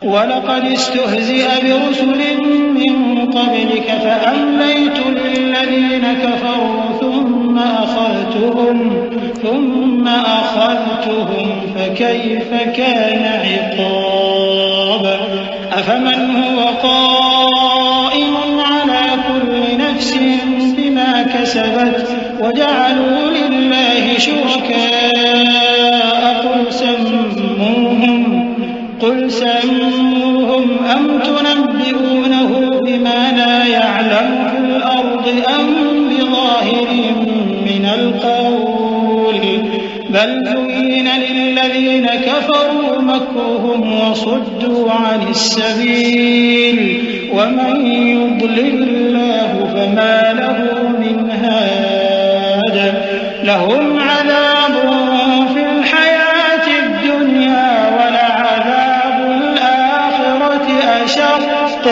وَلَقَدِ اسْتُهْزِئَ بِرُسُلٍ مِّن قَبْلِكَ فَأَمْلَيْتُ لِلَّذِينَ كَفَرُوا ثُمَّ أَخَذْتُهُمْ فَكَيْفَ كَانَ عِقَابِ أَفَمَنْ هُوَ قَائِمٌ عَلَى كُلِّ نَفْسٍ بِمَا كَسَبَتْ وَجَعَلُوا لِلَّهِ شُرَكَاءَ قُلْ سَمُّوهُمْ أَمْ تُنَبِّئُونَهُ بِمَا لَا يَعْلَمُ فِي الْأَرْضِ أَمْ بِظَاهِرٍ مِّنَ الْقَوْلِ بَلْ زُيِّنَ لِلَّذِينَ كَفَرُوا مَكْرُهُمْ وَصُدُّوا عَنِ السَّبِيلِ وَمَن يُضْلِلِ اللَّهُ فَمَا لَهُ مِنْ هَادٍ لَهُمْ عَذَابٌ فِي الْحَيَاةِ الدُّنْيَا وَلَعَذَابُ الْآخِرَةِ أَشَقُّ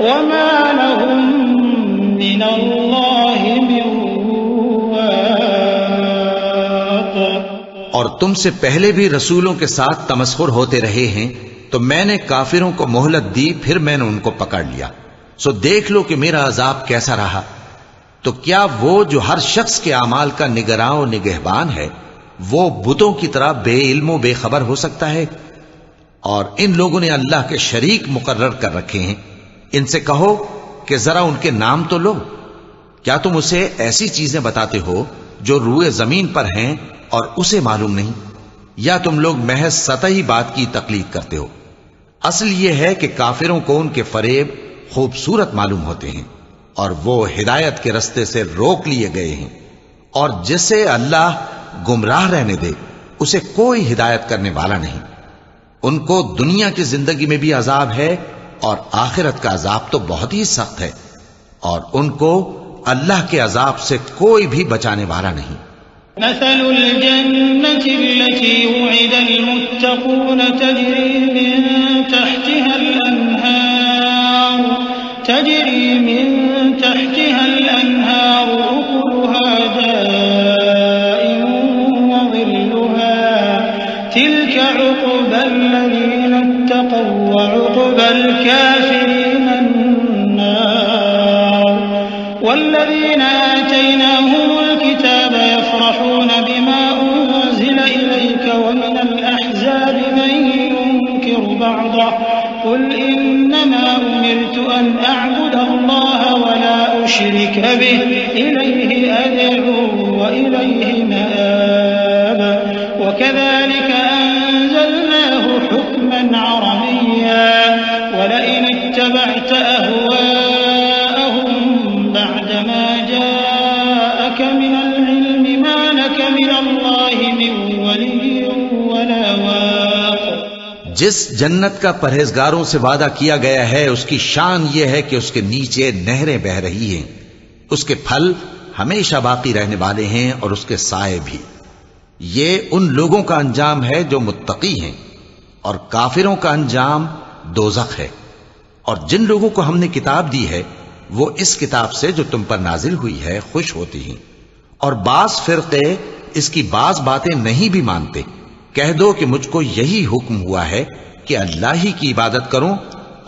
وَمَا لَهُم مِّنَ اللَّهِ مِن وَاقٍ۔ اور تم سے پہلے بھی رسولوں کے ساتھ تمسخر ہوتے رہے ہیں، تو میں نے کافروں کو مہلت دی، پھر میں نے ان کو پکڑ لیا۔ سو دیکھ لو کہ میرا عذاب کیسا رہا۔ تو کیا وہ جو ہر شخص کے اعمال کا نگراں و نگہبان ہے، وہ بتوں کی طرح بے علم و بے خبر ہو سکتا ہے؟ اور ان لوگوں نے اللہ کے شریک مقرر کر رکھے ہیں۔ ان سے کہو کہ ذرا ان کے نام تو لو۔ کیا تم اسے ایسی چیزیں بتاتے ہو جو روئے زمین پر ہیں اور اسے معلوم نہیں؟ یا تم لوگ محض سطحی بات کی تقلید کرتے ہو؟ اصل یہ ہے کہ کافروں کو ان کے فریب خوبصورت معلوم ہوتے ہیں، اور وہ ہدایت کے رستے سے روک لیے گئے ہیں، اور جسے اللہ گمراہ رہنے دے اسے کوئی ہدایت کرنے والا نہیں۔ ان کو دنیا کی زندگی میں بھی عذاب ہے، اور آخرت کا عذاب تو بہت ہی سخت ہے، اور ان کو اللہ کے عذاب سے کوئی بھی بچانے والا نہیں۔ مثل الجنة التي وعد المتقون تجري من تحتها الأنهار أكلها دائم وظلها تلك عقبى الذين اتقوا وعقبى الكافرين النار والذين آتيناهم الكتاب يفرحون بما أنزل إليك ومن الأحزاب من ينكر بعضه قل إنما أمرت أن أعبد الله ولا أشرك به إليه أدعو وإليه مآب وكذلك أنزلناه حكما عربيا ولئن اتبعت أهواءهم بعدما جاءك من العلم ما لك من الله من ولي ولا واق۔ جس جنت کا پرہیزگاروں سے وعدہ کیا گیا ہے اس کی شان یہ ہے کہ اس کے نیچے نہریں بہ رہی ہیں، اس کے پھل ہمیشہ باقی رہنے والے ہیں اور اس کے سائے بھی۔ یہ ان لوگوں کا انجام ہے جو متقی ہیں، اور کافروں کا انجام دوزخ ہے۔ اور جن لوگوں کو ہم نے کتاب دی ہے وہ اس کتاب سے جو تم پر نازل ہوئی ہے خوش ہوتی ہیں، اور بعض فرقے اس کی بعض باتیں نہیں بھی مانتے۔ کہہ دو کہ مجھ کو یہی حکم ہوا ہے کہ اللہ ہی کی عبادت کروں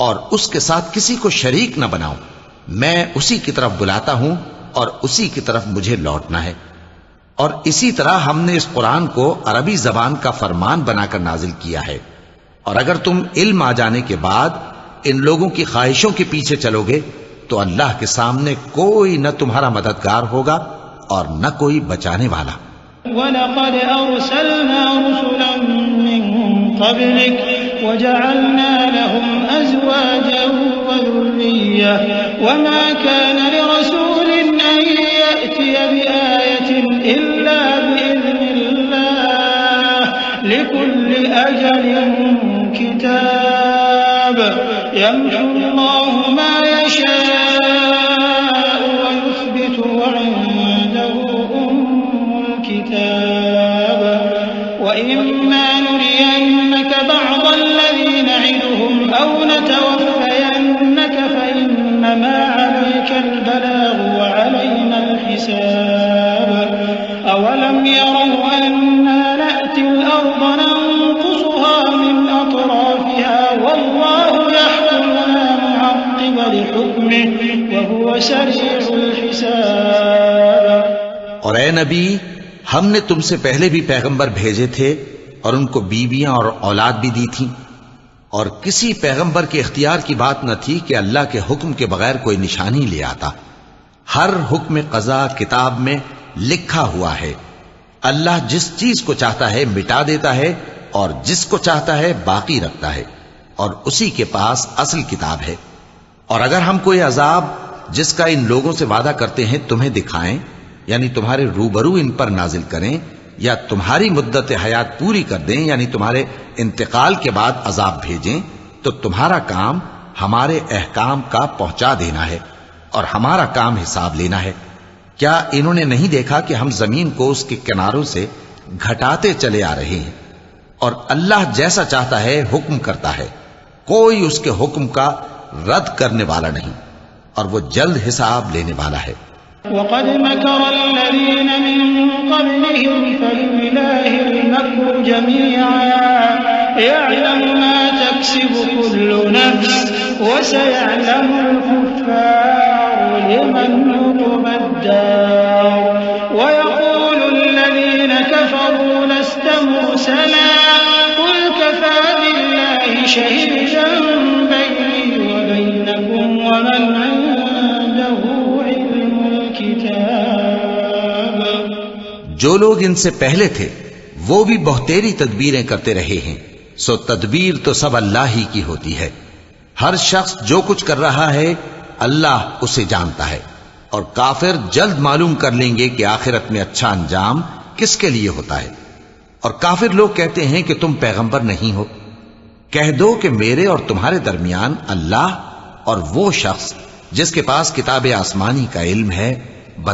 اور اس کے ساتھ کسی کو شریک نہ بناؤں۔ میں اسی کی طرف بلاتا ہوں اور اسی کی طرف مجھے لوٹنا ہے۔ اور اسی طرح ہم نے اس قرآن کو عربی زبان کا فرمان بنا کر نازل کیا ہے۔ اور اگر تم علم آ جانے کے بعد ان لوگوں کی خواہشوں کے پیچھے چلو گے تو اللہ کے سامنے کوئی نہ تمہارا مددگار ہوگا اور نہ کوئی بچانے والا۔ وَلَقَدْ أَرْسَلْنَا رُسُلًا مِّن قَبْلِكَ وَجَعَلْنَا لَهُمْ أَزْوَاجًا وَذُرِّيَّةً وَمَا كَانَ لِرَسُولٍ أَن يَأْتِيَ بِآيَةٍ إِلَّا بِإِذْنِ اللَّهِ لِكُلِّ أَجَلٍ كِتَابٌ يَمْحُو اللَّهُ مَا يَشَاءُ وَيُثْبِتُ وَعِندَهُ الكتاب وإما نرينك بعض الذي نعدهم أو نتوفينك فإنما عليك البلاغ وعلينا الحساب أولم يروا أنا نأتي الأرض ننقصها من أطرافها والله حكمه وهو سريع الحساب. اور اے نبی، ہم نے تم سے پہلے بھی پیغمبر بھیجے تھے اور ان کو بیویاں اور اولاد بھی دی تھیں، اور کسی پیغمبر کے اختیار کی بات نہ تھی کہ اللہ کے حکم کے بغیر کوئی نشانی لے آتا. ہر حکم قضا کتاب میں لکھا ہوا ہے. اللہ جس چیز کو چاہتا ہے مٹا دیتا ہے اور جس کو چاہتا ہے باقی رکھتا ہے، اور اسی کے پاس اصل کتاب ہے. اور اگر ہم کوئی عذاب جس کا ان لوگوں سے وعدہ کرتے ہیں تمہیں دکھائیں، یعنی تمہارے روبرو ان پر نازل کریں، یا تمہاری مدت حیات پوری کر دیں، یعنی تمہارے انتقال کے بعد عذاب بھیجیں، تو تمہارا کام ہمارے احکام کا پہنچا دینا ہے اور ہمارا کام حساب لینا ہے. کیا انہوں نے نہیں دیکھا کہ ہم زمین کو اس کے کناروں سے گھٹاتے چلے آ رہے ہیں؟ اور اللہ جیسا چاہتا ہے حکم کرتا ہے، کوئی اس کے حکم کا رد کرنے والا نہیں، اور وہ جلد حساب لینے والا ہے. وقد مكر الذين من قبلهم فلله المكر جميعا يعلم ما تكسب كل نفس وسيعلم الكفار لمن عقبى الدار ويقول الذين كفروا لست مرسلا قل كفى بالله شهيدا بيني وبينكم ومن عنده علم الكتاب. جو لوگ ان سے پہلے تھے وہ بھی بہتیری تدبیریں کرتے رہے ہیں، سو تدبیر تو سب اللہ ہی کی ہوتی ہے. ہر شخص جو کچھ کر رہا ہے اللہ اسے جانتا ہے، اور کافر جلد معلوم کر لیں گے کہ آخرت میں اچھا انجام کس کے لیے ہوتا ہے. اور کافر لوگ کہتے ہیں کہ تم پیغمبر نہیں ہو. کہہ دو کہ میرے اور تمہارے درمیان اللہ اور وہ شخص جس کے پاس کتاب آسمانی کا علم ہے